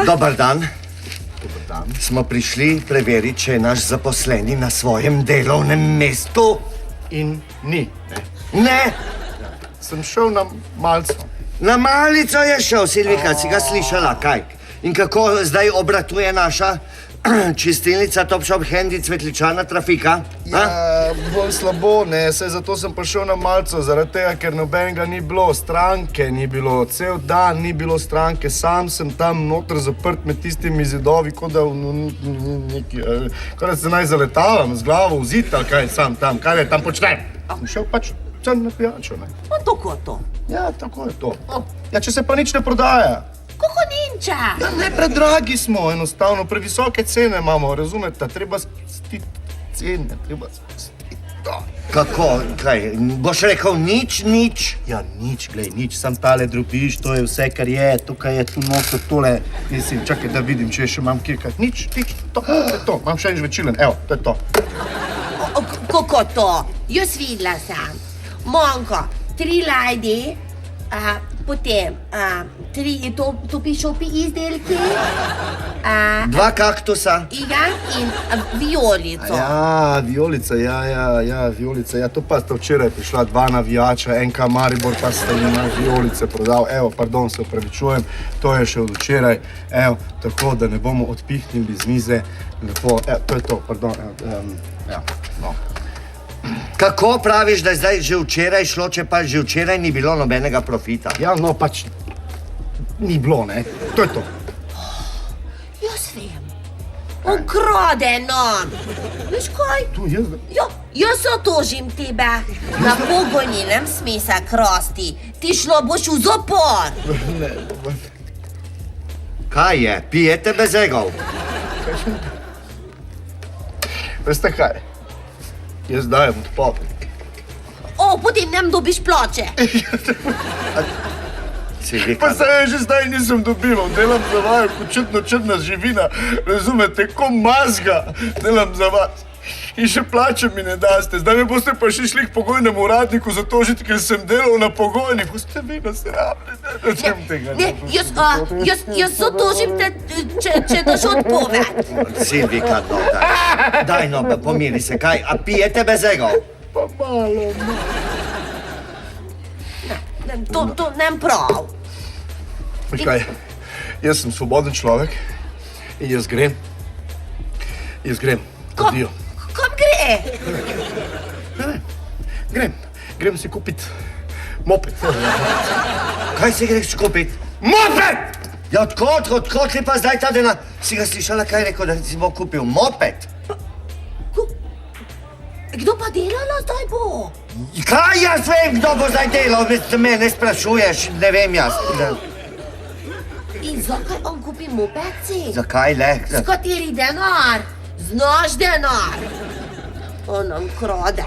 Dobar dan. Smo prišli preveriti, če je naš zaposleni na svojem delovnem mestu. In ni. Ne, Sem šel na malco. na malico je šel, Silvika, si ga slišala, kaj? In kako zdaj obratuje naša čistilnica Top Shop Handy Cvetličana Trafika? Ja, bolj slabo, ne, saj zato sem prišel na malco, zaradi tega, ker nobenega ni bilo, stranke ni bilo, cel dan ni bilo stranke, sam sem tam noter zaprt med tistimi zidovi, kot da se naj zaletavam z glavo v zid, ali kaj sam tam, kaj je tam počnem? Sem šel pač sem na pijačo, ne. Tako to. Ja, tako je to. Ja, če se pa nič ne prodaja. Kako ninča? Ja, ne, predragi smo, enostavno, previsoke cene imamo, razumete? Treba spustiti cene, treba spustiti to. Kako, kaj, boš rekel nič? Ja, nič, glej, nič, sam tale drobiš, to je vse, kar je, tukaj je tu noter, tole, mislim, čakaj, da vidim, če še imam kje kaj. Nič, to je to, imam še en žvečilen, evo, to je to. Kako to? Jaz videla sem. Monko, 3 lajdi, potem to piše v izdelki, 2 kaktusa. ja, in vijolico. Ja, vijolica, vijolica, ja, to pa sta včeraj prišla 2 navijača, enka Maribor pa sta njima vijolice prodal, evo, pardon, se opravičujem, to je še od včeraj, evo, tako, da ne bomo odpihnili z mize, lepo, evo, to je to, pardon, ja, no. Kako praviš, da je zdaj že včeraj šlo, če pa že včeraj ni bilo nobenega profita? Ja, no, pač ni bilo, ne, to je to. Jaz vem. Ukradeno. Veš kaj? Tu jaz, Jo, jaz otožim tebe. Na pogoni nem sme se krasti. Ti šlo boš v zapor. Kaj je? Pijete bezegov? veste kaj, jaz dajem odpoved. O, potem nem dobiš plače. Silvika, Pa saj že zdaj nisem dobival, delam za vaju kot čudna živina, razumete, ko mazga delam za vas. In še plače mi ne daste, zdaj me boste pa še šli k pogojnemu uradniku zatožiti, ker sem delal na pogojniku. Ste vi nasramni, ne tem tega. Ne, jaz otožim te, če daš odpoved. Silvika, no, daj no, pomiri se, kaj, a pijete bezegov? Pa malo, no. To nem prav. Kaj, jaz sem svoboden človek in jaz grem, adijo. Kam gre? Grem si kupit moped. Kaj si greš kupit? Moped! Ja, odkot li pa zdaj ta denar? Si ga slišala, kaj je rekel, da si bo kupil moped? Kdo pa delala zdaj bo? Kaj jaz vem, kdo bo zdaj delal? Me ne sprašuješ, ne vem jaz. In zakaj on kupi mopedci? Zakaj le? S kateri denar? Z naš denar. On nam krade.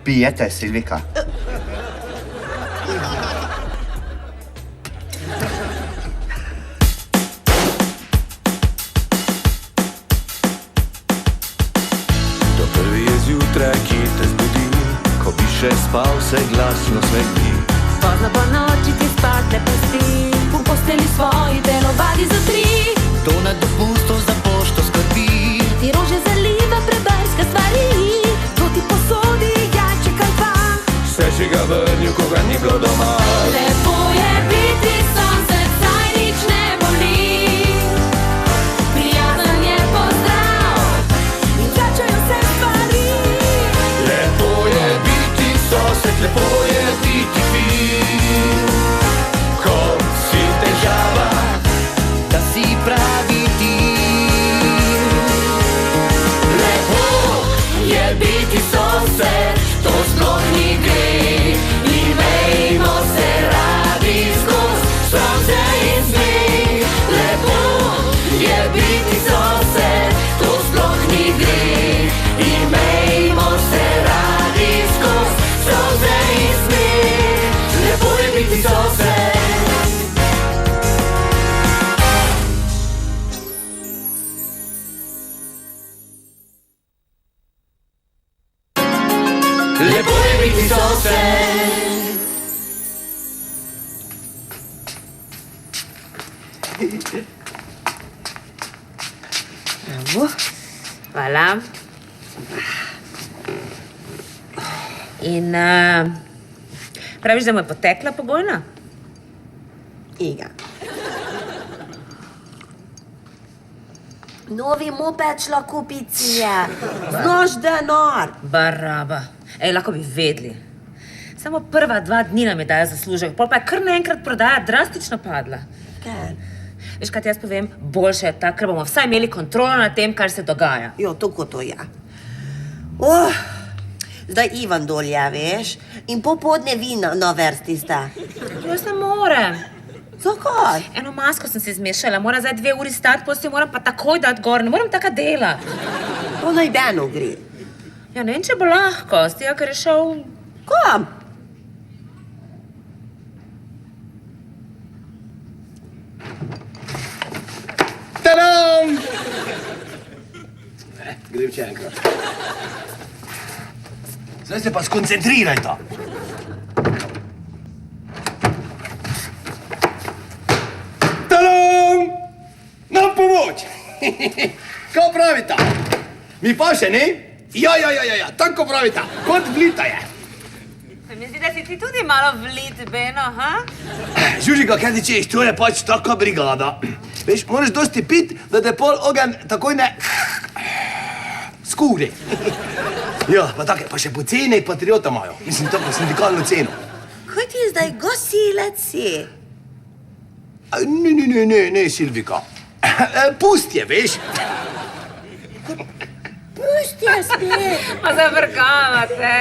Pijete, Silvika? To prvi je zjutraj, ki te zbudi, ko bi še spal, se glasno smeti. Pozno po noči ti spat ne pusti, v posteli svoji telovadi za 3. To na dopustu za pošto skrbi. Ti rože zaliva preberska stvari, to ti posodi jajček ali dva. Vse si ga vrnil, ko ga ni bilo doma. Lepo je biti sonce, saj nič ne boli. Prijazen je pozdrav in začajo se stvari. Lepo je biti sosed, lepo je biti fin. Ko si v težavah, da si pravi ti. Lepo je biti sosed, to sploh ni gre. Imejmo se radi skoz sonce in smeh. Lepo je biti sosed, to sploh ni gre. Imejmo se radi skoz sonce in smeh. Lepo je biti sosed. Lepo je biti sosed. Hvala. In praviš, da mu je potekla pogojna? Iga. Novi moped šla kupiti si je. Znaš denar. Baraba. Ej, lahko bi vedeli. Samo prva 2 dni nam je dajo zaslužek, pol pa je kar naenkrat prodaja drastično padla. Kaj? Veš, kaj ti jaz povem? Boljše je tako, ker bomo vsaj imeli kontrolo nad tem, kar se dogaja. Jo, tako to je. Zdaj Ivan dolje, veš? In popodne vina na vrsti sta. Jaz ne morem. Zakaj? Eno masko sem si zmešala, moram zdaj 2 uri stati, potem si jo moram pa takoj dati gor, ne morem taka dela. To naj Beno gre. Ja, ne vem, če bo lahko, s tega, ker je šel... Kam? Tadam! Grem še enkrat. Zdaj se pa skoncentrirajte. Tadam! Na pomoč! Kaj pravita? Mi pa še, ne? Ja, tako pravita. Kot vlita je. Se mi zdi, da si ti tudi malo vlit, Beno, ha? Žužika, kaj ti češ, to je pač taka brigada. Veš, moraš dosti pit, da te pol ogen takoj ne... skuri. Ja, pa take, pa še poceni patriota imajo. Mislim, tako sindikalno ceno. Kaj ti je zdaj gasilec si? Ne, Silvika. Pust je, veš. Pusti je spet. Pa zavrkavate.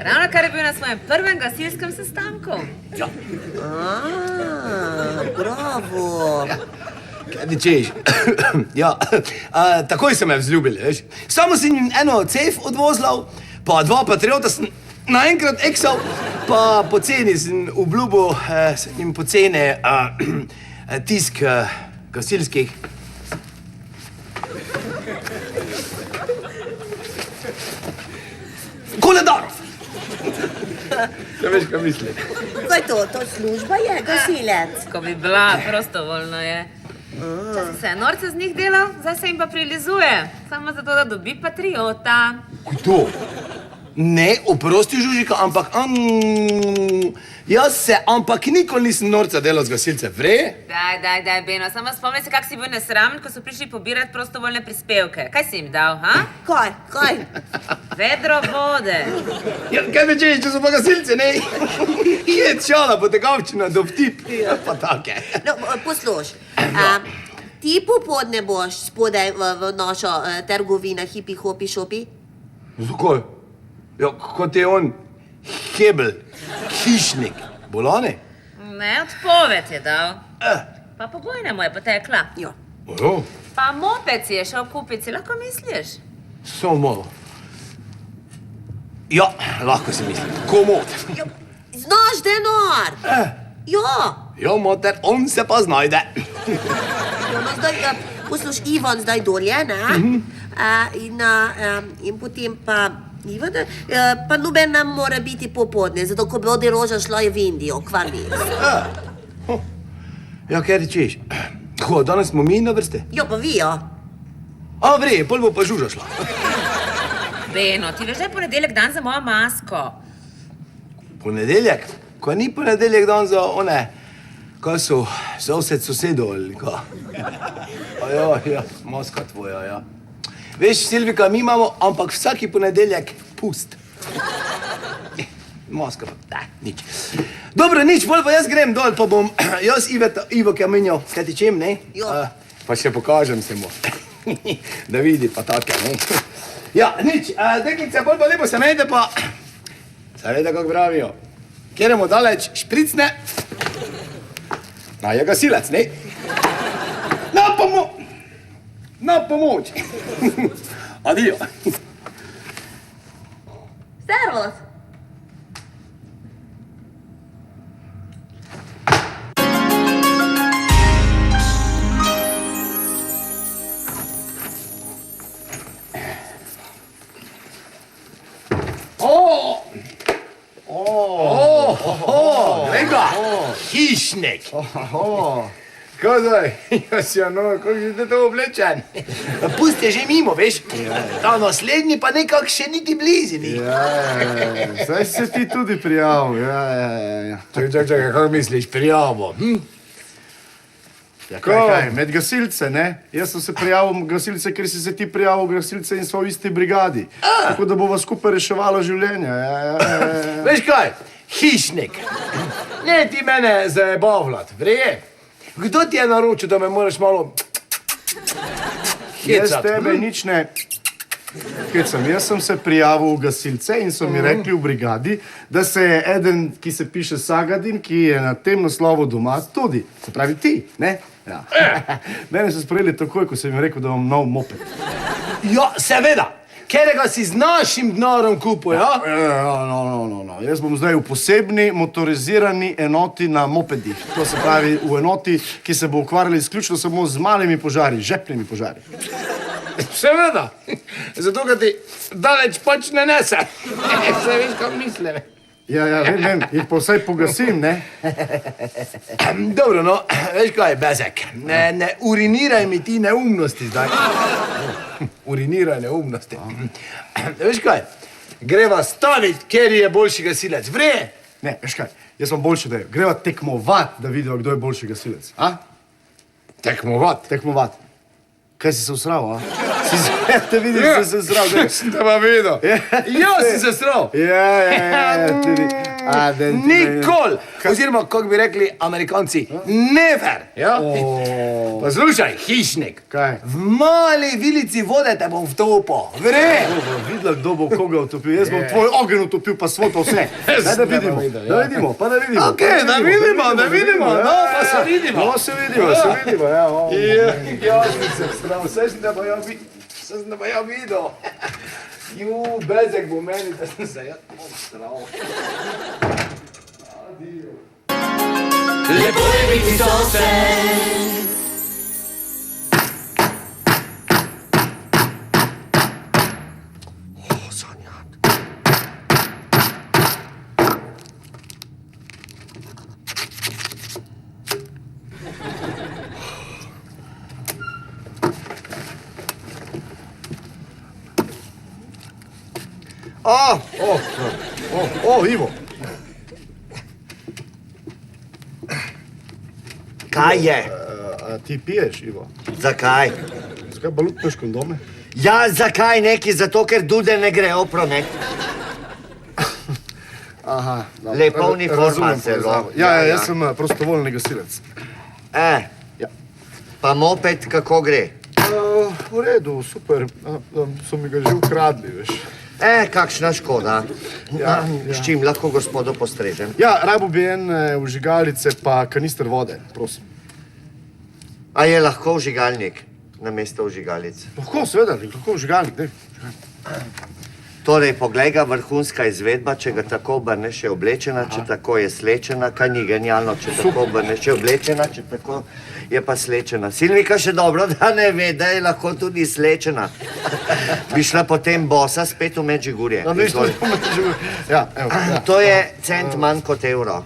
Ravno kar je bil na svojem prvem gasilskem sestanku. Ja. Bravo. Kaj ti češ? Ja, takoj sem me vzljubili, veš. Samo sem jim eno cef odvozlal, pa 2 patriota sem naenkrat eksal, pa poceni sem obljubil, sem jim poceni tisk gasilskih. Koledarov! Ja veš, kaj mislim. Kaj to? To služba je gasilec. Ko bi bila, prostovoljno je. Včasih se je norce z njih delal, zdaj se jim pa prilizuje. Samo zato, da dobi patriota. Kdo? Ne, oprosti, Žužika, ampak... jaz se, ampak nikoli nisem norca delal z gasilcem, vre? Daj, Beno, samo spomni se, kak si bil nesramen, ko so prišli pobirati prostovoljne prispevke. Kaj si jim dal, ha? Kaj? Vedro vode. Ja, kaj me češ, če so pa gasilce, ne? Je čala potekavčina do vtip, pa take. No, posluš. Ti popodne boš spodaj v našo trgovino hipi hopi šopi? Zakaj? Ja, kot je on Hebel, hišnik, bolane? Ne, odpoved je dal. Pa pogojna mu je potekla. Jo. Ojo, Pa moped si je šel kupiti, si lahko misliš? samo malo. Ja, lahko si mislim, komod. Znaš denar? Ja. Ja, mater, on se pa znajde. Ja, no zdaj, posluš, Ivan zdaj dolje, ne? In potem pa Ivan, pa noben nam mora biti popodne, zato ko bi odi Roža šla je v Indijo, kvar veš. Ja, kaj rečeš? Ko, danes smo mi na vrste? Jo, pa vi, ja. A, vre, pol bo pa Žuža šla. Beno, ti veš, da je ponedeljek dan za mojo masko. Ponedeljek? Ko ni ponedeljek dan za one, kaj so, sosedov ali kaj? Ja, maska tvoja, ja. Veš, Silvika, mi imamo, ampak vsaki ponedeljek pust. Maska pa, nič. Dobro, nič, pol pa jaz grem dol, pa bom jaz Ivo Kamenjo, kaj ti čem, ne? Jo. Pa še pokažem se mu, da vidi pa take, ne? Ja, nič, deklice, pol pa lepo se mejte, pa... Zavede, kako pravijo. Kjeremo daleč, špricne. Je gasilec, ne? Na pomoč. Adijo. Servus. Glej ga, hišnik. Ko zdaj? Kako si to oblečen? Pusti je že mimo, veš? Ta naslednji pa nekako še niti blizu ni. Zdaj si se ti tudi prijavil. Čakaj, kako misliš, prijavo? Kaj, med gasilce, ne? Jaz sem se prijavil v gasilce, ker si se ti prijavil v gasilce in smo v isti brigadi. Tako da bova skupaj reševala življenja. Veš kaj, hišnik. Ne ti mene zabavljati, vreje? Kdo ti je naročil, da me moraš malo Jaz hecati? tebe nič ne hecam. Jaz sem se prijavil v gasilce in so mi rekli v brigadi, da se je eden, ki se piše Sagadin, ki je na tem naslovu doma tudi. Se pravi ti, ne? Ja. Mene so sprejeli takoj, ko sem jim rekel, da imam nov moped. Ja, seveda. Katerega si z našim dnorom kupil, ja? No. Jaz bom zdaj v posebni motorizirani enoti na mopedih. To se pravi v enoti, ki se bo ukvarjala izključno samo z malimi požari, žepnimi požari. Seveda. Zato, ker ti daleč pač ne nese. Se veš, kaj mislim. Ja, vem, jih pa vsaj pogasim, ne? Dobro, no, veš kaj, Bezek, ne uriniraj mi ti neumnosti zdaj. Uriniraj neumnosti. Veš kaj, greva staviti, ker je boljši gasilec. Vreje? Ne, veš kaj, jaz sem boljši, da je. Greva tekmovat, da vidiva, kdo je boljši gasilec. A? Tekmovat. Tekmovat. Kaj si se usral, a? Te vidim, da si se usral. Sem te pa videl. Jaz si se sral. Ja, tudi. Nikoli. Oziroma, kako bi rekli Amerikanci, never. Ja? Pa slušaj, hišnik. Kaj? V mali vilici vode te bom vtopil. Vre. Videla, kdo bo koga utopil. Jaz bom tvoj ogenj utopil, pa svo to vse. Daj, da vidimo. Da vidimo, pa da vidimo. Okej, da vidimo. No, pa se vidimo. No, se vidimo, ja. Ja, sem sral, vse sem te pa ja videl. Bezek bo meni, da sem se jaz sral. Lepo je biti sosed. Ivo. Kaj je? A ti piješ, Ivo? Zakaj? Zakaj pa lupneš kondome? Ja, zakaj neki? Zato, ker dude ne grejo v promet. Aha. Lepa uniforma, Razumem zelo. povezavo. Ja, jaz sem prostovoljni gasilec. Ja. Pa moped kako gre? V redu, super. So mi ga že ukradli, veš. Kakšna škoda. Ja. S čim lahko gospodu postrežem? Ja, rabo bi en vžigalice pa kanister vode, prosim. A je lahko vžigalnik namesto vžigalic? Lahko, seveda, lahko vžigalnik, dej. Torej, poglej ga, vrhunska izvedba, če ga tako obrneš, je oblečena, če tako je slečena, kaj ni genialno, če tako obrneš, je oblečena, če tako je pa slečena. Silvika še dobro, da ne ve, da je lahko tudi slečena. Bi šla potem bosa spet v Medžigurje. Ja, evo. To je cent manj kot evro.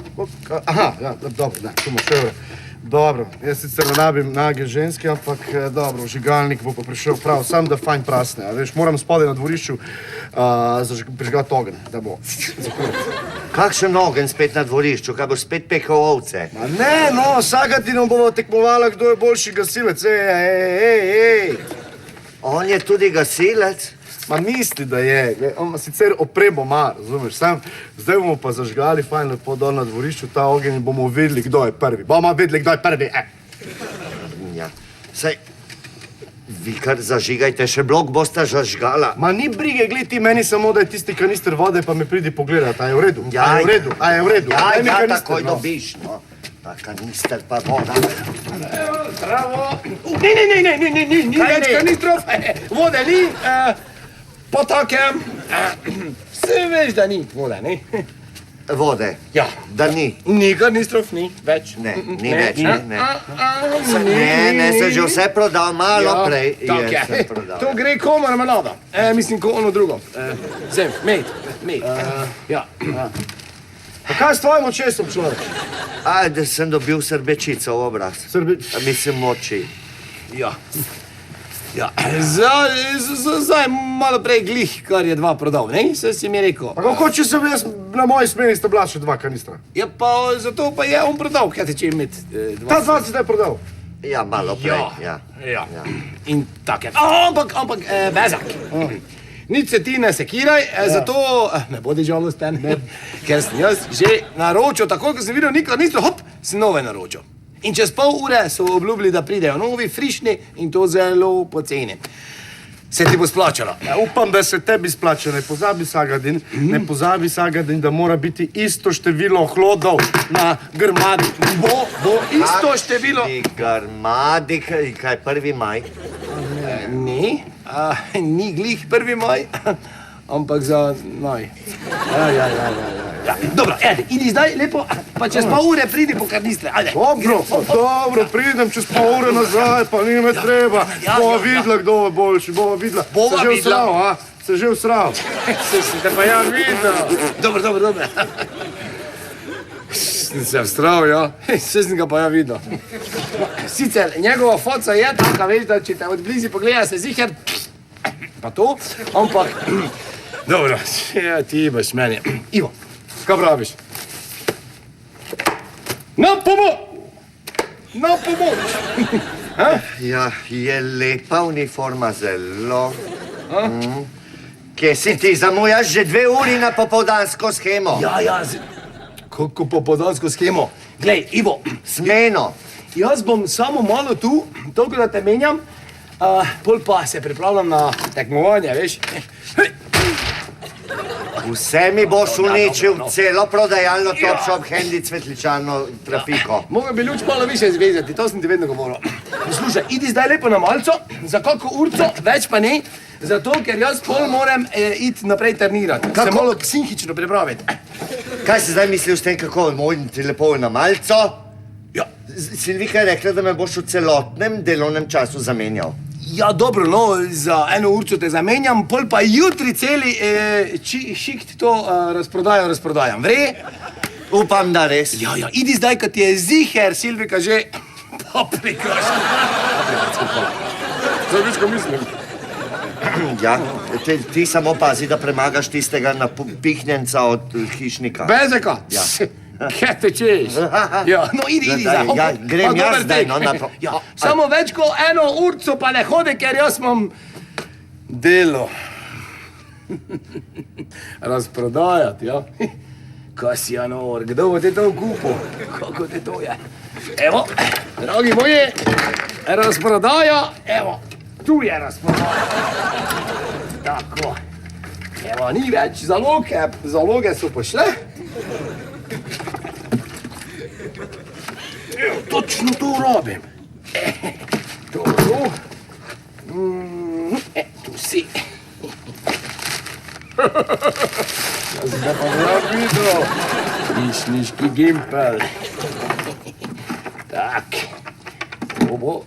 Aha, ja, dobro, da, tu imaš evro. Dobro, jaz sicer ne rabim nage ženske, ampak dobro, vžigalnik bo pa prišel prav, sam da fajn prasne, a veš, moram spodaj na dvorišču prižgati ogenj, da bo zakurat. Kakšen ogenj spet na dvorišču, kaj boš spet pekal ovce? Ma ne, no, Sagatinom bomo tekmovala, kdo je boljši gasilec, ej. On je tudi gasilec? Ma misli, da je, on sicer opremo ima, razumeš, sam, zdaj bomo pa zažgali fajn lepo dol na dvorišču ta ogenj in bomo videli, kdo je prvi. Bomo videli, kdo je prvi, Ja, saj, vi kar zažigajte, še blok bosta zažgala. Ma ni brige, gled ti meni samo, da je tisti kanister vode, pa me pridi pogledati, a je v redu? Ja, A je v redu? A je v redu? Daj mi kanister, takoj no. dobiš, no. Ta kanister pa voda. Bravo. Ni več kanistrov, vode ni. Po takem, vse veš, da ni vode, ne? Vode? Ja. Da ni? Ni kanistrov, ni več. Ne, ni več, ne. Ne, se že vse prodal, malo prej je se prodal. To gre ko marmelada, mislim ko ono drugo. Zem, med. Ja. Pa kaj s tvojim očesom, človek? Da sem dobil srbečico v obraz. Mislim, oči. Ja. Ja, zdaj malo prej glih, kar je 2 prodal, ne? Se si mi rekel. Pa kako če sem jaz na moji smeri sta bila še 2 kanistra? Ja, pa zato pa je on prodal, kaj te če imeti 2. Ta 2 si zdaj prodal. Ja, malo prej, ja. In tako je. Ampak, Bezak. Nič se ti ne sekiraj, zato ne bodi žalosten, ker sem jaz že naročil, takoj ko sem videl nikoli nisem, hop, sem nove naročil. In čez pol ure so obljubili, da pridejo novi, frišni in to zelo poceni. Se ti bo splačalo? Ja, upam, da se tebi splača, ne pozabi Sagadin, ne pozabi Sagadin, da mora biti isto število hlodov na grmadi. Bo isto število... Grmadi, kaj 1. maj? Ne, ni glih 1. maj, ampak za naj. Ja, dobro, idi zdaj lepo, pa čez pol ure pridi po karnistre, ajde. Dobro, pridem čez pol ure nazaj, pa ni me treba. Bova videla, kdo je boljši, bova videla. Bova Se že videla. usral, a? Se že usral. Se te pa ja videl. Dobro. Sem se vstral, ja. Se sem ga pa ja videl. Sicer, njegova foca je taka, veš, da če te od blizu pogleda, se ziher, pa to, ampak, dobro, ja, ti imaš meni. Ivo, kaj praviš? Na pomoč! Ja, je lepa uniforma, zelo. Kje si ti, zamujaš že 2 uri na popoldansko schemo? Ja, kako popoldansko schemo. Glej, Ivo, Smeno. jaz bom samo malo tu, toliko da te menjam, pol pa se pripravljam na tekmovanje, veš. Vse mi boš uničil, celo prodajalno Top Shop, Handy, cvetličarno, trafiko. Mogo bi luč malo više zvezati, to sem ti vedno govoril. Slušaj, idi zdaj lepo na malco, za kako urco, več pa ne, zato ker jaz pol moram iti naprej trenirati. Se malo psihično pripraviti. Kaj si zdaj mislil s tem, kako moram ti lepo na malco? Ja. Silvika je rekla, da me boš v celotnem delovnem času zamenjal. Ja, dobro, no, za 1 urco te zamenjam, pol pa jutri celi šikt to razprodajam, vre? Upam, da res. Ja, idi zdaj, kad ti je ziher, Silvika, že paprikaš. Zdaj viš, ko mislim. Ja, ti samo pazi, da premagaš tistega napihnjenca od hišnika. Bezeka? Ja. Kaj te češ? Ja, no idi zdaj. Ja, grem jaz zdaj, no, Ja, samo več kot 1 urco pa ne hodi, ker jaz imam delo. Razprodajati, ja. Kaj si, Janor, kdo bo te to kupil? Kako te to je? Evo, dragi moji, razprodaja, evo, tu je razprodaja. Tako. Evo, ni več zaloge so pošle. Evo, točno to rabim. To. Tu si. Jaz ga pa ne videl. Višniški gimpel. Tak. To bo.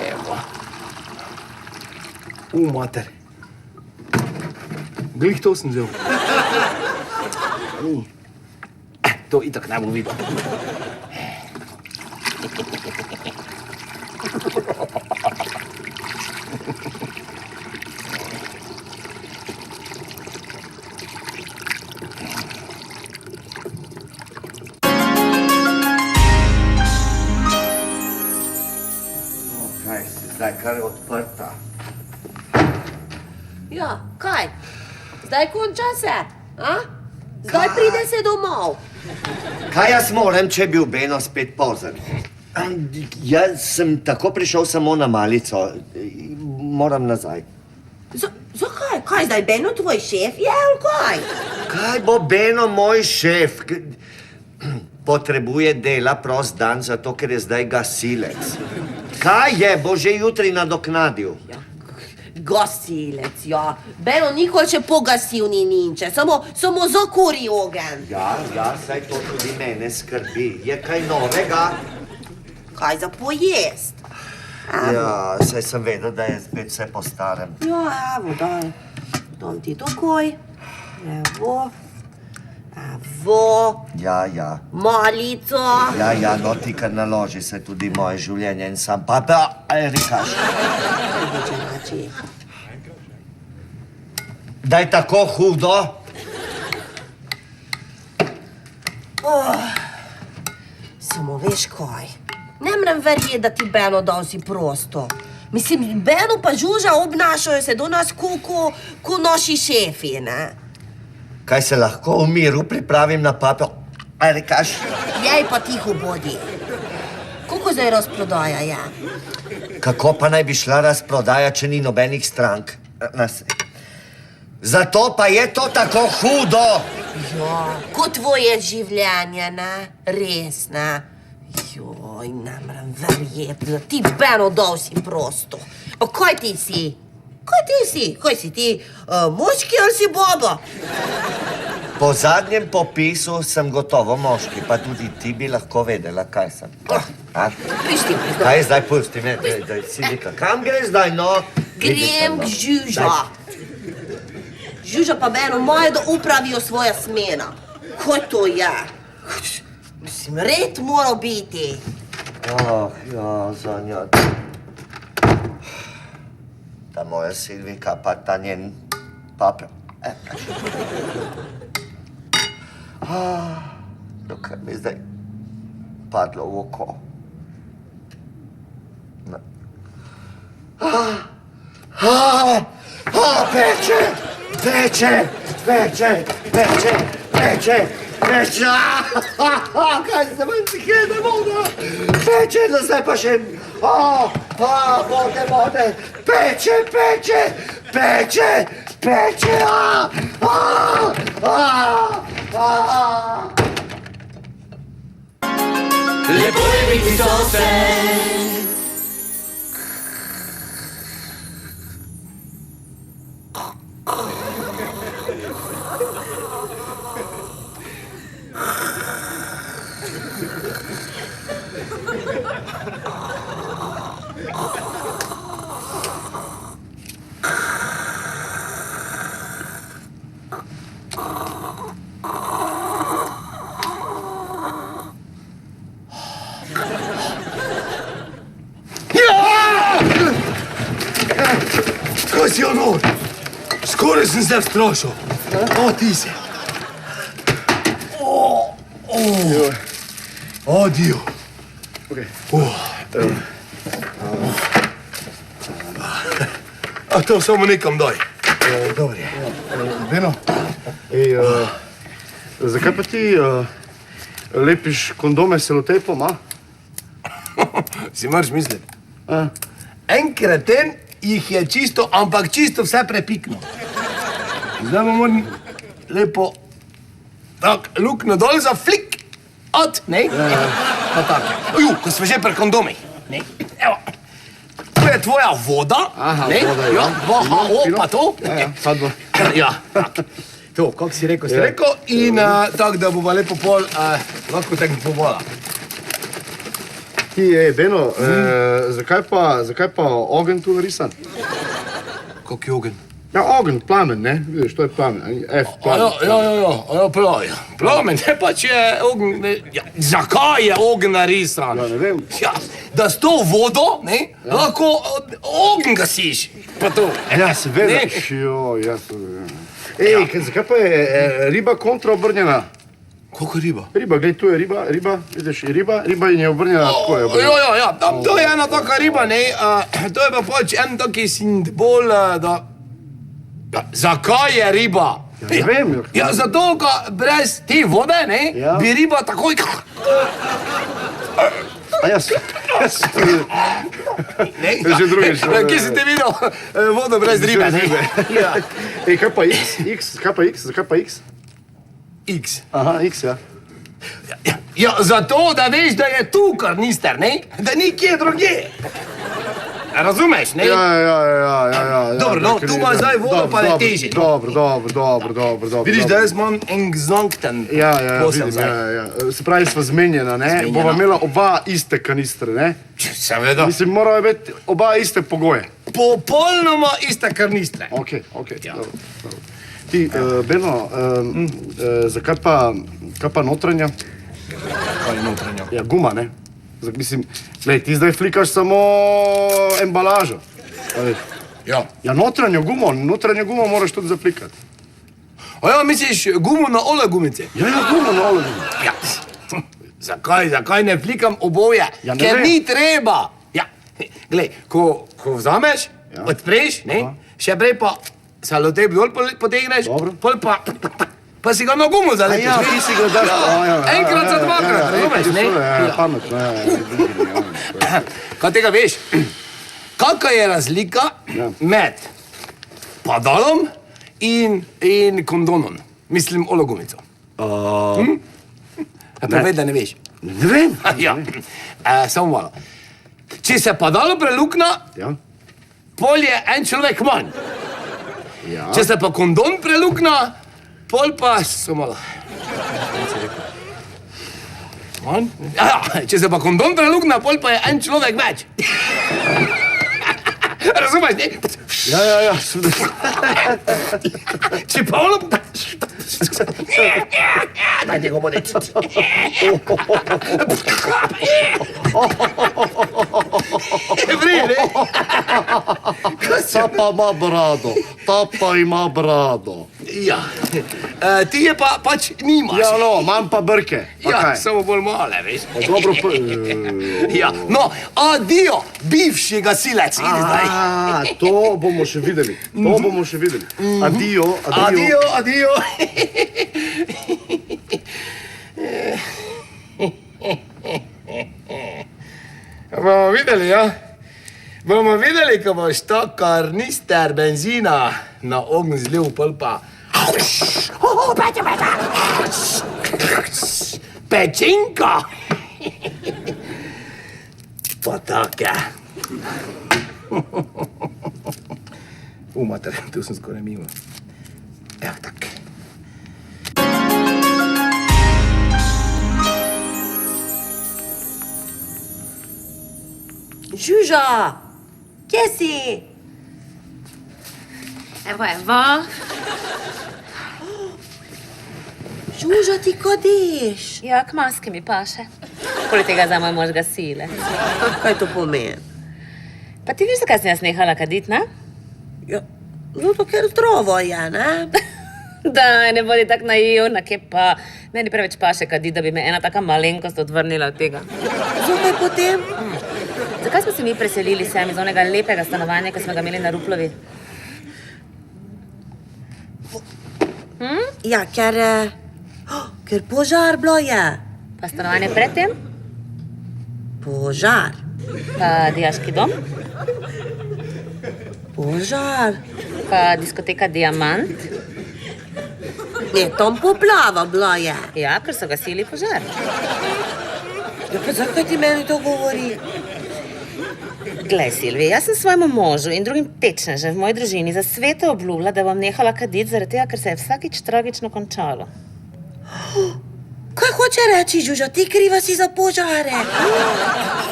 Evo. Mater. Glih to sem vzel. To itak ne bom videl. Kaj si zdaj kar odprta? Ja, kaj? Zdaj konča se, a? Zdaj pride se domov. Kaj jaz moram, če bi bil Beno spet pozen? Jaz sem tako prišel samo na malico. Moram nazaj. Zakaj? Kaj zdaj, Beno tvoj šef je, ali kaj? Kaj bo Beno moj šef? Potrebuje dela prost dan, zato ker je zdaj gasilec. Kaj je, bo že jutri nadoknadil? Gasilec, ja. Beno nikoli še pogasil ni ninče, samo zakuri ogen. Ja, saj to tudi mene skrbi. Je kaj novega? Kaj za pojest? Ja, saj sem vedel, da je spet vse po starem. Ja, evo, dam ti takoj. Evo. Evo. Ja. Malico. Ja, no ti kar naloži se tudi moje življenje in sam papa, Erikaš. Znači. Da je tako hudo? Samo veš kaj, ne mrem verjeti, da ti Beno dal si prosto. Mislim, Beno pa Žuža obnašajo se do nas ko naši šefi, ne? Kaj se lahko v miru pripravim na papa, Erikaš? Jej pa tiho bodi. Koliko zdaj razprodaja je? Kako pa naj bi šla razprodaja, če ni nobenih strank? Zato pa je to tako hudo! Ja, kot tvoje življenje, ne? Res, ne? Joj, ne mrem verjeti, da ti Beno dal si prosto. Pa kaj ti si? Kaj si ti, moški ali si baba? Po zadnjem popisu sem gotovo moški, pa tudi ti bi lahko vedela, kaj sem. Pišti mi zdaj. Kaj zdaj pusti me, daj, Silvika, kam greš zdaj, no? Grem k Žuža. Žuža pa Beno moje, da upravijo svoja smena. Kaj to je? Mislim, red mora biti. Ja, Zanja. Ta moja Silvika, pa ta njen papa. Dokaj mi zdaj padlo v oko. Peče! Kaj se manj tihe, ne voda! Peče, da zdaj pa še... Vode! Peče! Lepo je biti sosed. Kaj si ono? Skoraj sem se vstrošil. Ti si. Dio. A to samo nekam daj. Dobro je. Beno, zakaj pa ti lepiš kondome s selotejpom, a? Si moraš misliti. Enkrat jih je čisto, ampak čisto vse prepikno. Zdaj bomo morali lepo tak luknjo dol za flik, ne? Pa tako. Ko smo že pri kondomih, ne? Evo. To je tvoja voda, ne? Voda, ja. 2HO, pa to. Ta dva. Ja, tak. To, kako si rekel, in tako, da bova lepo pol lahko tako povola. Ti, Beno, zakaj pa ogenj tu narisan? Kak je ogenj? Ja, ogenj, plamen, ne? Vidiš, to je plamen. Plamen. Ja, plamen, ne pa če je ogenj... Zakaj je ogenj narisan? Ja, ne vem. Ja, da s to vodo, ne, lahko ogenj gasiš. Pa to. Ja, seveda. Joj, ja, seveda. Zakaj pa je riba kontra obrnjena? Koliko riba? Riba, glej, tu je riba, vidiš, riba in je obrnjena, tako je obrnjena. Ja, to je ena taka riba, ne, to je pa pač en taki simbol, da... Zakaj je riba? Ja, ne vem. Ja, zato, ko brez te vode, ne, bi riba takoj... A jaz... Že drugič. Kje si te videl vodo brez ribe, ne? Ja. Kaj pa X? Zakaj pa X? X. Aha, X, ja. Ja, zato, da veš, da je tu karnister, ne? Da ni kje drugje. Razumeš, ne? Ja. Dobro, no, tu imaš zdaj vodo, pa ne teži. Dobro. Vidiš, da jaz imam en gzonkten Ja, posel vidim, zdaj. ja. Se pravi, sva zmenjena, ne? Zmenjena. Bova imela oba iste kanistre, ne? Seveda. Mislim, morajo biti oba iste pogoje. Popolnoma iste karnistre. Ok, Ja. dobro. Ti, Beno, zakaj pa notranja? Kaj je notranjo? Ja, guma, ne? Mislim, glej, ti zdaj flikaš samo embalažo. A veš. Ja. Ja, notranjo gumo moraš tudi zaplikati. A ja, misliš gumo na ole gumice? Ja, gumo na ole gumo. Ja. Zakaj ne flikam oboje? Ja, ne Ker vem. ni treba. Ja, glej, ko vzameš, Ja. odpreš, ne? Aha. Še prej pa salotep dol potegneš, Dobro. pol pa si ga na gumo zalepiš. Ja, ne? ti si ga daš. Enkrat za dvakrat, razumeš, ne? Ja, pametno, ja. Kaj tega veš? Kakva je razlika med padalom in kondonom? Mislim, ologumico. Povej, da ne veš. Ne vem. Ja, samo malo. Če se padalo prelukna, Ja. pol je en človek manj. Ja. Če se pa kondom prelukna, pol pa samo malo. Manj? Ja, če se pa kondom prelukna, pol pa je en človek več. Razumeš, ne? Ja. Če pa ono... Daj njegov modec. Vri, ne? Ta pa ima brado. Ja. Ti je pa pač nimaš. Ja, no, imam pa brke. Pa Ja, kaj? samo bolj male, veš. Dobro, Ja, no, adio, bivši gasilec, idi zdaj. to bomo še videli. Adio. Adio. Bomo videli, ja? Bomo videli, ko boš to karnister benzina na ogenj zlil, pol pa... Pečinka! Pa take. Mater, tu sem skoraj mimo. Evo tak. Žuža, kje si? Evo. Žuža, ti kodiš? Ja, k maski mi paše. Poleg tega za moj mož gasile. Kaj to pomeni? Pa ti veš, zakaj sem jaz nehala kadit, ne? Ja, zato ker zdravo je, ne? Da, ne bodi tak naivna, kje pa. Meni preveč paše kadit, da bi me ena taka malenkost odvrnila od tega. Zakaj potem? Zakaj smo se mi preselili sem iz onega lepega stanovanja, ki smo ga imeli na Ruplovi? Ja, ker požar bilo je. Pa stanovanje predtem? Požar. Pa dijaški dom? Požar. Pa diskoteka Diamant? Ne, tam poplava bila je. Ja, ker so gasili požar. Ja, pa zakaj ti meni to govori? Glej, Silvi, jaz sem svojemu možu in drugim tečnežem v moji družini za sveto obljubila, da bom nehala kaditi zaradi tega, ker se je vsakič tragično končalo. Kaj hoče reči, Žuža, ti kriva si za požare?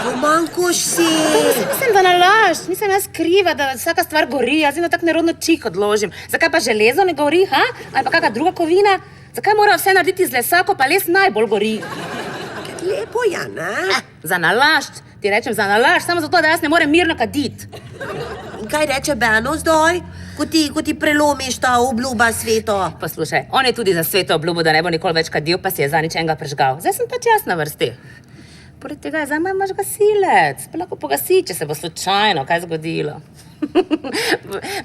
Romankoš si. Mislim, da nalaž, nisem jaz kriva, da vsaka stvar gori, jaz vedno tako nerodno čik odložim. Zakaj pa železo ne gori, ha? Ali pa kakšna druga kovina? Zakaj mora vse narediti z lesa, ko pa les najbolj gori? Lepo je, ne? Za nalaž, ti rečem za nalaž, samo zato, da jaz ne morem mirno kaditi. In kaj reče Beno zdaj, ko ti prelomiš ta obljuba sveto? Poslušaj, on je tudi za sveto obljubo, da ne bo nikoli več kadil, pa si je zanič enega prežgal. Zdaj sem pač jaz na vrsti. Poleg tega je za moj mož gasilec, pa lahko pogasi, če se bo slučajno kaj zgodilo.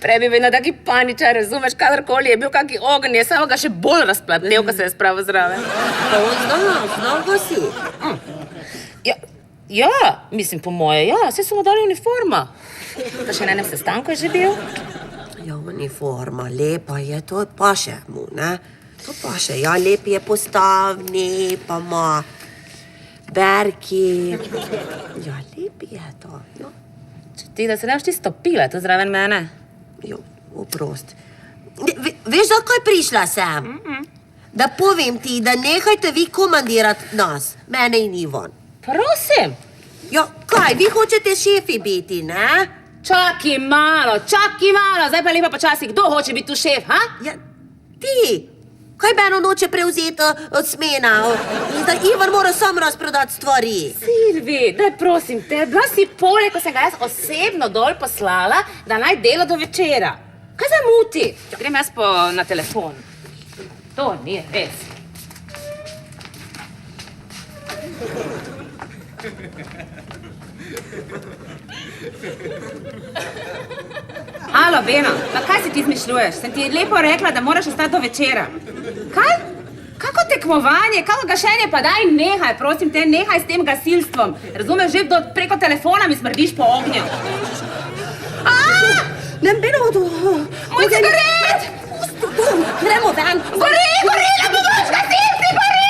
Prej bi bil na taki paničar, razumeš, kadarkoli je bil kaki ogenj, je samo ga še bolj razplatel, ko se je spravil zraven. Pa on znal ga si. Ja, mislim po moje, ja, saj so mu dali uniforma. Pa še na enem sestanku je že bil. Ja, uniforma, lepa je, to paše mu, ne? To paše, ja, lep je postavni, pa ima berki. Ja, lep je to, ja. Če ti, da se ne boš ti stopila tu zraven mene. Jo, oprost. Veš, zakaj prišla sem? Da povem ti, da nehajte vi komandirati nas, mene in Ivon. Prosim. Ja, kaj, vi hočete šefi biti, ne? Čakaj malo, zdaj pa lepa počasi, kdo hoče biti tu šef, ha? Ja, ti. Kaj Beno noče prevzeti od smena? Da Ivan mora sam razprodati stvari. Silvi, daj prosim te, bila si poleg, ko sem ga jaz osebno dol poslala, da naj dela do večera. Kaj zamuti? Grem jaz na telefon. To ni res. Halo, Beno, pa kaj si ti izmišljuješ? Sem ti lepo rekla, da moraš ostati do večera. Kaj? Kako tekmovanje, kako gašenje, pa daj nehaj, prosim te, nehaj s tem gasilstvom. Razumeš, že preko telefona mi smrdiš po ognju. Ne, Beno, Moj cigaret! Gremo ven. Gori, ne pomoč, gasilci, gori!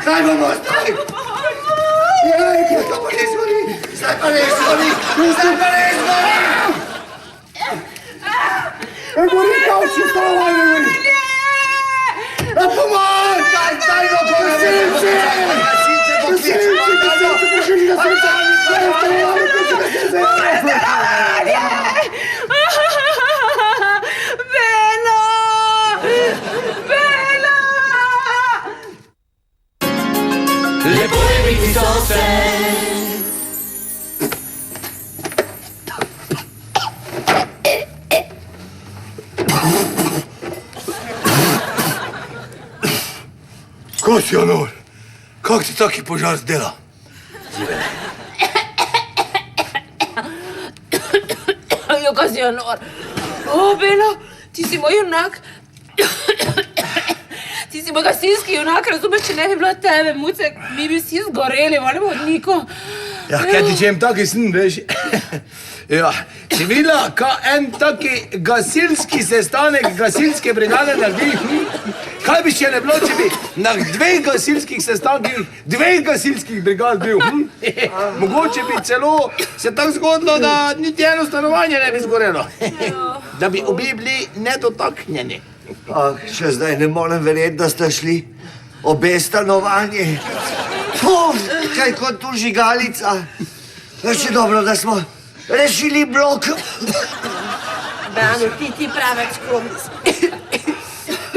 Kaj bomo ostali? Zdaj pa ne izgori! Gori, kauči, stavaj, ne gori! Pomoč! Daj do gasilce! Beno! Lepo je biti sosed. Ko si, Anor? Kak ti taki požar zdela? Jo, kaj si, Anor? Beno, ti si moj junak. Ti si moj gasilski junak, razumeš, če ne bi bilo tebe, Mucek, mi bi vsi zgoreli, volimo od Niko. Ja, kaj ti čem taki sen, veš? Ja, si videla, kaj en taki gasilski sestanek gasilske brigade naredi? Kaj bi še ne bilo, če bi na dveh gasilskih sestankih dveh gasilskih brigad bil? Mogoče bi celo se tako zgodilo, da niti eno stanovanje ne bi zgorelo. Da bi obi bili nedotaknjeni. Še zdaj ne morem verjeti, da sta šli obe stanovanje. Kaj kot tu žigalica. Še dobro, da smo rešili blok. Beno, ti preveč skromni.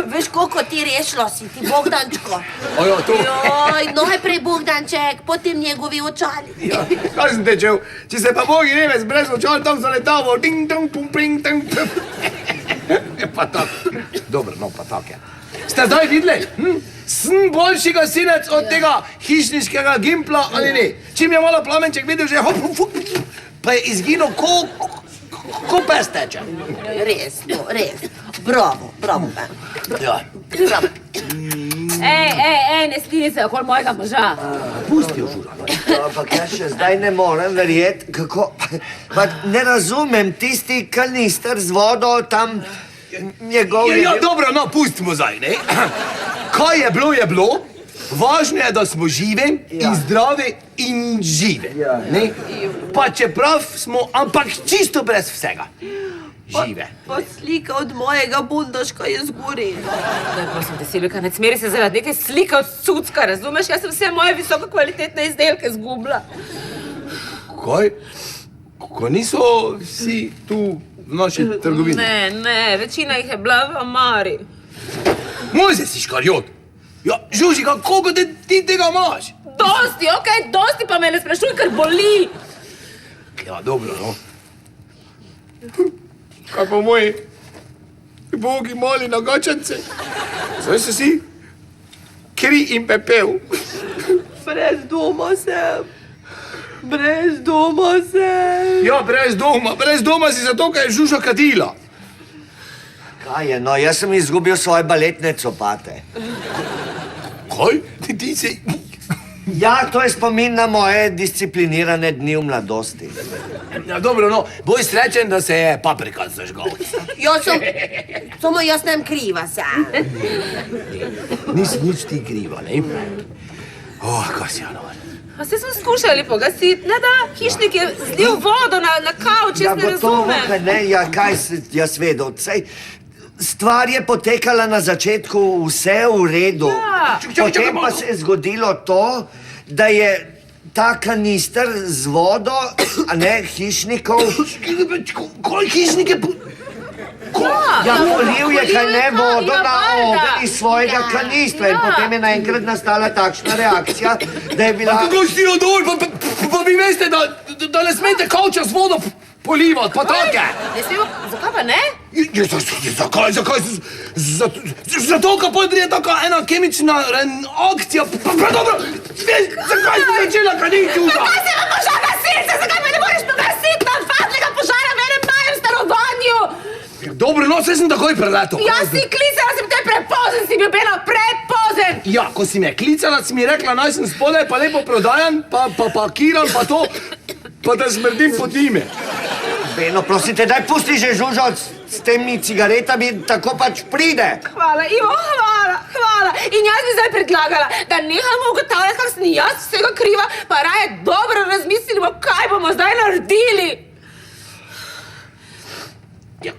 Veš, koliko ti rešilo si, ti Bogdančko. Ojo, to. Joj, najprej Bogdanček, potem njegovi očali. Ja, kaj sem tečel? Če se pa Bogi Nemec brez očal tam zaletavo, ding, dong, pum, pring, dong, pa tako. Dobro, no, pa tako je. Ste zdaj videli? Sem boljši gasilec od tega hišniškega gimpla, ali ne? Čim je malo plamenček videl, že hop, hop, pa je izginil, ko pes teče. Res, no, res. Bravo, Beno. Ja. Bravo. Ej, ne stini se okoli mojega moža. Pusti jo, Žura. Ampak jaz še zdaj ne morem verjeti, kako... Pa ne razumem tisti kanister z vodo tam njegov... Ja, dobro, no, pustimo zdaj, ne? Kaj je bilo? Važno je, da smo živi in zdravi in žive, ne? Pa čeprav smo, ampak čisto brez vsega. Žive. Pa slika od mojega bundaška je zgorela. Daj, prosim te, Silvika, ne cmeri se zaradi neke slike od cucka, razumeš? Jaz sem vse moje visoko kvalitetne izdelke zgubila. Kaj? Ko niso vsi tu v naši trgovini. Ne, večina jih je bila v omari. Mojzes Iškariot. Ja, Žuži, koliko ti tega imaš? Dosti, dosti pa me ne sprašuj, ker boli. Ja, dobro, no. Kaj pa moji bogi mali nagačance? Zdaj se si kri in pepel. Brez doma sem. Brez doma sem. Ja, brez doma si zato, ker je Žuža kadila. Kaj je, no, jaz sem izgubil svoje baletne copate. Kaj? Ti si... Ja, to je spomin na moje disciplinirane dni v mladosti. Ja, dobro, no, boj srečen, da se je paprika zažgal. Samo jaz nem kriva sam. Nisi nič ti kriva, ne? Kaj si, Jano? Pa se smo skušali pogasiti, ne da? Hišnik je zlil vodo na kavč, jaz ne razumem. Kaj ne, ja, kaj se jaz vedel, sej... Stvar je potekala na začetku vse v redu. Ja. Potem pa se je zgodilo to, da je ta kanister z vodo, a ne, hišnikov... Kaj hišnike... Ja, polil je, kaj ne, vodo Ja, na valjda. ogenj iz svojega kanistra in potem je naenkrat nastala takšna reakcija, da je bila... Kako si odol, pa vi veste, da ne smete kavča z vodo polivati, pa take. Ne smemo, zakaj pa ne? Zakaj? Zato, ker potem pride taka ena kemična akcija. Pa dobro, zakaj si začela kaditi? Zakaj se vam požar gasilce? Zakaj me ne moreš pogasiti napadnega požara v enem majem stanovanju? Dobro, no, saj sem takoj preletel. Jaz si klicala, sem te prepozen, si bil Beno, prepozen! Ja, ko si me klicala, si mi rekla, naj sem spodaj, pa lepo prodajan, pa pakiram, pa to, pa da smrdim po time. Beno, prosite, daj pusti že Žužo s temi cigaretami, tako pač pride. Hvala, Ivo, hvala. In jaz bi zdaj predlagala, da nehamo ugotavljati, kak sem jaz vsega kriva, pa raje dobro razmislimo, kaj bomo zdaj naredili. Ja,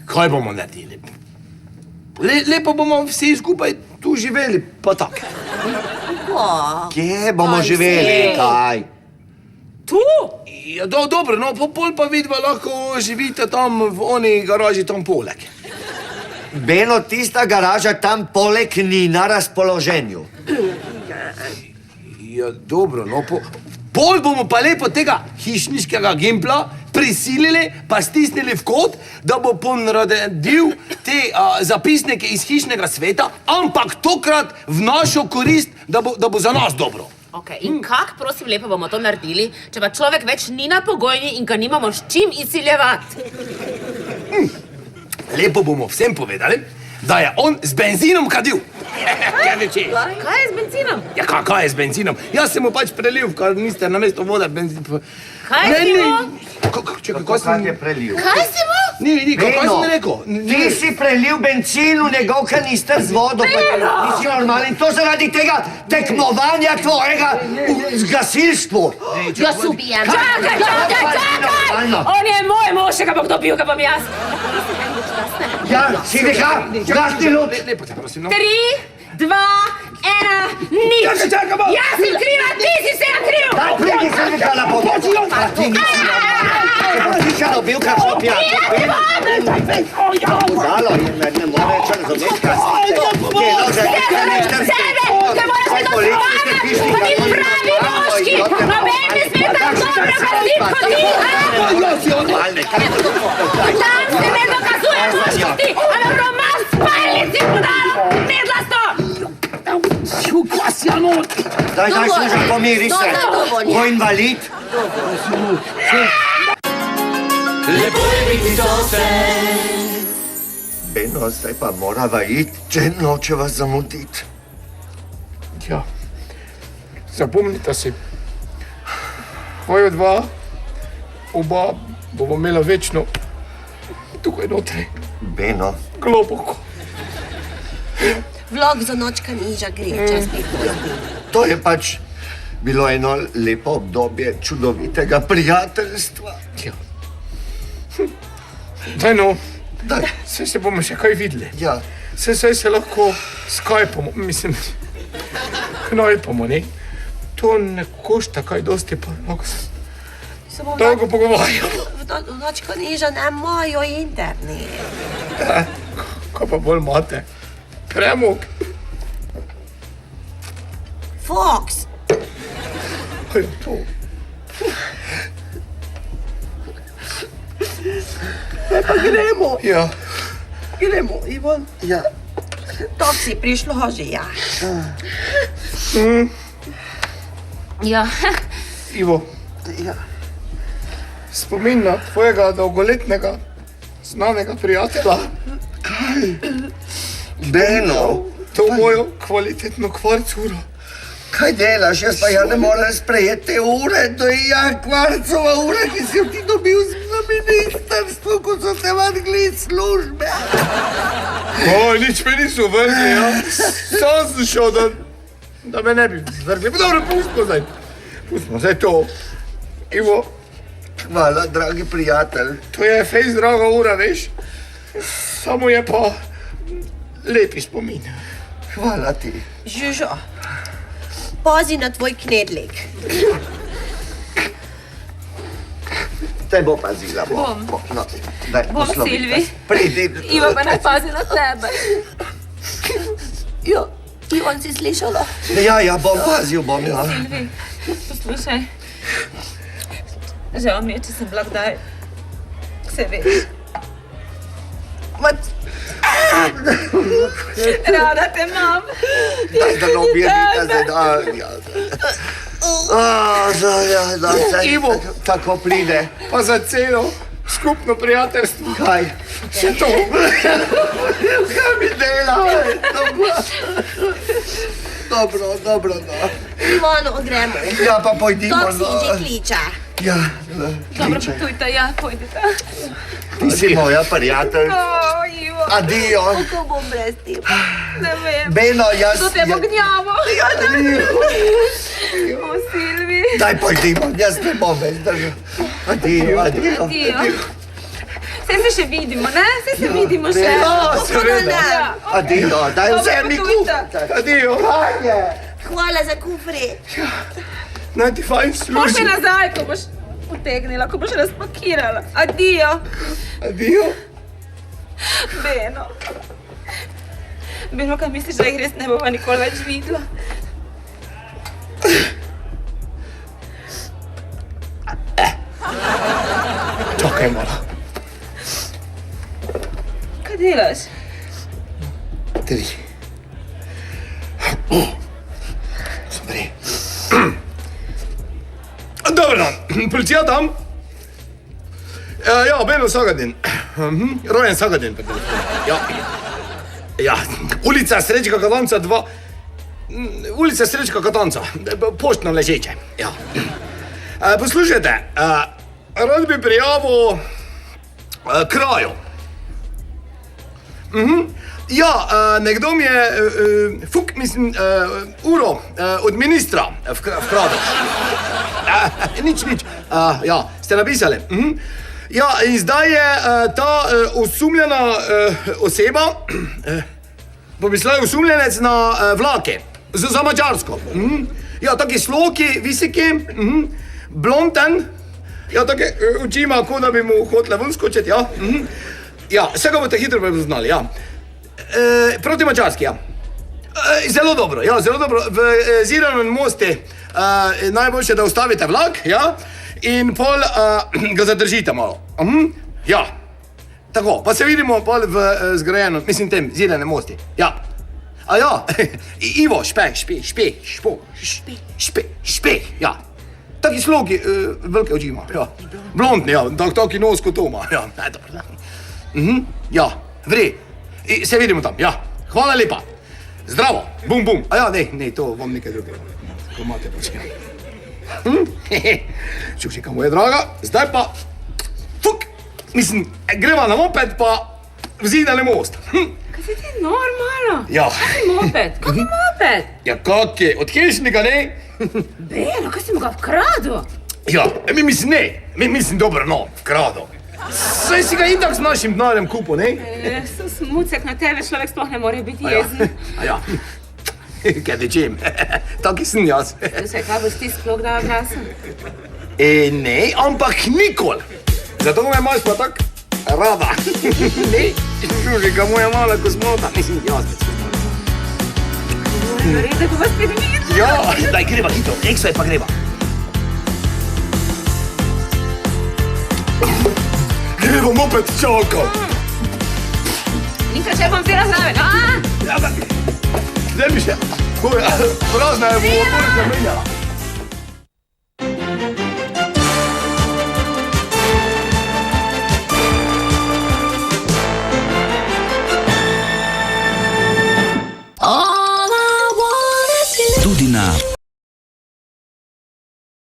kaj bomo naredili? Lepo bomo vsi skupaj tu živeli, pa tak. Kje bomo živeli, kaj? Tu? Ja, dobro, no, pol pa vidva lahko živite tam v oni garaži tam poleg. Beno, tista garaža tam poleg ni na razpoloženju. Ja, dobro, no, pol bomo pa lepo tega hišniškega gimpla prisilili, pa stisnili v kot, da bo ponaredil te zapisnike iz hišnega sveta, ampak tokrat v našo korist, da bo za nas dobro. Ok, in kak, prosim, lepo bomo to naredili, če pa človek več ni na pogojni in ga nimamo s čim izsiljevati? Lepo bomo vsem povedali, da je on z benzinom kadil. Kaj je z benzinom? Ja, kaj je z benzinom? Jaz sem mu pač prelil v kanister namesto vode benzin. Kaj si mu? Čekaj, Kaj je prelil? Kaj si mu? Ni, kaj Beno, sem rekel? ti si prelil benzin v njegov kanister z vodo, pa nisi normalen. To zaradi tega tekmovanja tvojega v gasilstvu. Jaz ubijam. Čakaj! On je moj mož, ga bo kdo bil, ga bom jaz. Ja, si reha, zlasti lud. Lepo te prosim, no. 3, 2, 1, nič. Čakaj, bo. Jaz sem kriva, ti si vsega kriv. Daj, pridi se mi na pomoč. A ti nisi slišala bil kakšno pijačo? Udalo in ne more več razumeti, kaj si Sebe, te moraš biti odgovarjati, pa ti pravi moški. Noben ne sme tako dobro gasiti kot ti. Dan se ne dokazuje moškosti, ampak roman spalnici podalo, medlasto. Daj, Žuža, pomiri se. Bo invalid. Lepo je biti sosed. Beno, zdaj pa morava iti, če nočeva zamuditi. Ja, zapomnite si, moja dva, oba bomo imela večno tukaj notri, Beno, globoko. Vlog za nočka niža gre, čas bi to je pač bilo eno lepo obdobje čudovitega prijateljstva. Ja. Daj no, Daj, saj se bomo še kaj videli. ja, Saj se lahko skypamo, mislim, knajpamo, ne? To ne košta kaj dosti, pa lahko se dolgo pogovarjamo. v nočko niža ne imajo internet. Kaj pa bolj imate? Premog? Fox, Aj, to. gremo, Ja, Ivan. Ja. Taksi prišlo že, ja. Ja, Ivo, Ja. spomin na tvojega dolgoletnega znanega prijatelja, Beno, to mojo kvalitetno kvarcuro. kaj delaš? Jaz pa ja ne morem sprejeti te ure, to je ja kvarcova ura, ki si jo ti dobil na ministrstvu, ko so te vrgli iz službe. Oj, nič me niso vrgli, ja. Sam sem šel, da me ne bi vrgli. Pa dobro, pustimo zdaj to. Ivo, Hvala, dragi prijatelj. to je fejs draga ura, veš. Samo je pa lepi spomin. Hvala ti. Žužo, pazi na tvoj knedlik. Te bo pazila. Bom. No, daj, Bom, poslovi. Silvi. Pridi. Ivo pa ne pazi na tebe. Jo, Ivan, si slišala? Ja, bom pazil, bom, ja. Silvi, poslušaj. Žal mi je, če sem bila kdaj. Se veš. Rada te imam. Daj, da ne objemite zdaj, ja. Ivo. Tako pride. Pa za celo skupno prijateljstvo. Kaj? Še to. Kaj mi dela? Dobro, no. Ivano, gremo. Ja, pa pojdimo, Taksi že no. kliče. Ja, Dobro, kliče. potujte, ja, pojdite. Ti si moja prijatelj. O, Ivo, Adio. Kako bom brez tebe? ne vem. Beno, jaz... To te bo gnjavo. Adio. O, Silvi. Daj, pojdimo, jaz ne bom več držal. Adio. Dio. Saj se še vidimo, ne? Saj se vidimo še. Ja, seveda. Ja. Adio, daj Dobro, vzemi potujte. kup. Adio. Hvala za kufri. Naj ti fajn Boš služi. mi nazaj, ko boš potegnila, ko boš razpakirala. Adio. Adio. Beno. Beno, kaj misliš, da jih res ne bova nikoli več videla? Čakaj malo. Kaj delaš? Tri. Смотри. Dobar dan, policija tam? Ja, Beno Sagadin. Rojen Sagadin. Ja, ulica Srečka Katanca 2. Ulica Srečka Katanca, poštno ležeče. Ja. Poslušajte, rad bi prijavil krajo. Ja, nekdo mi je, uro od ministra vkradel. Nič. Ja, ste napisali. Ja, in zdaj je ta osumljena oseba, pomislil osumljenec na vlake za Mačarsko. Ja, taki sloki, visoki, blonten, ja, take oči ima, kot da bi mu hotela ven skočiti, ja. Ja, vsega boste hitro prepoznali, ja. Proti Mačarski, ja. Zelo dobro, ja, zelo dobro. V Ziranem mosti najboljše, da ustavite vlak, ja, in pol ga zadržite malo. Ja, tako, pa se vidimo pol v zgrajenem, mislim, tem Ziranem mosti, ja. A ja, Ivo, špe, ja. Taki sloki, velike oči ima, ja. Blondni, ja, taki nos kot to ima, ja. Dobro, ja, vri. Se vidimo tam, ja. Hvala lepa. Zdravo, bum. A ja, ne, to vam nekaj drugega. Ko imate počke. Čušika moja draga, zdaj pa, mislim, greva na moped pa v Zidani most. Kaj si ti normalno? Ja. Kaj moped? Kak je moped? Ja, kak je, od Helšnika, ne? Beno, kaj si mu ga vkradel? Ja, mislim, ne, mislim, dobro, no, vkradel. Saj si ga itak z našim denarjem kupil, ne? So smucek, na tebe človek sploh ne more biti jezen. A ja, kaj tečem, taki sem jaz. Slušaj, kaj boš ti sploh dal glasen? Ne, ampak nikoli. Zato me imaš pa tak rada. Ne, žužika moja mala kosmota. Mislim, jaz spet kosmota. Redek bo spet videl. Ja, daj greva hitro, ekstra je pa greva. Greva moped čakal. Nikrat še bom pila zraven. Ja, zdaj bi še, prazna je bo, bolj zamenjala.